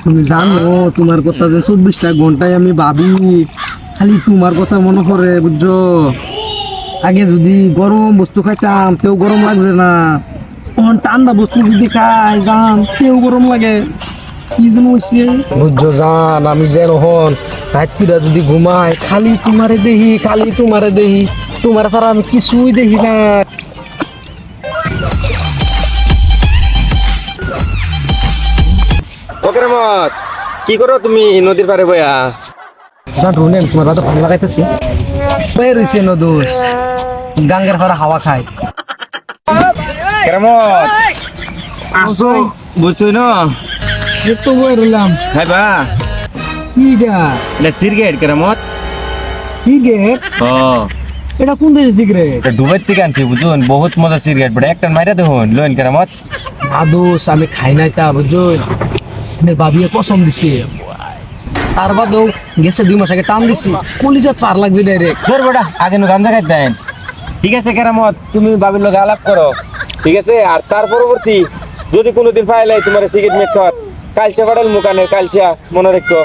তুমি জানো তোমার কথা যে 24টা ঘন্টায় আমি ভাবি, খালি তোমার কথা মনে পড়ে বুঝছো। আগে যদি গরম বস্তু খাইতাম তেও গরম লাগছে না, এখন ঠান্ডা বস্তু যদি খাই জান তেও গরম লাগে। কি যেন হয়েছে বুঝছো জান, আমি যে এখন রাত্রিরা যদি ঘুমাই খালি তোমারে দেখি, খালি তোমারে দেখি, তোমার ছাড়া আমি কিছুই দেখি না। ফকরেমত, কি করো তুমি নদীর পারে বয়া? জান রুনেন তোমার বাদ ভালো লাগাইতেছি, বের হইছে নদোষ গাঙ্গের পাড়া হাওয়া খায়। কেরামত আসো, বুঝছই না? তো বই রইলাম হ্যাঁ বা কি গা এটা সিগারেট কেরামত। সিগারেট? ও এটা কোন দেশের সিগারেট? এটা দুবাই থেকে আনছি বুঝুন, বহুত মজা সিগারেট বড় একটা মাইরা দেখুন লোন কেরামত। না দোষ আমি খাই নাই তা বুঝছো, ভাবিয়ে কসম দিছি, তার বাদেও গেছে 2 মাস আগে টান দিছি, কলিজাত পার লাগছে ডাইরেক্ট। তোর বেটা আগে নো গাঞ্জা খাইতেন। ঠিক আছে কেরামত, তুমি বাবির লোক আলাপ করো, ঠিক আছে? আর তার পরবর্তী যদি কোনোদিন পাইলাই তোমার সিগারেট মেট খাওয়ার, কালচা পাঠাল মুখানের কালচা মনে রেখো।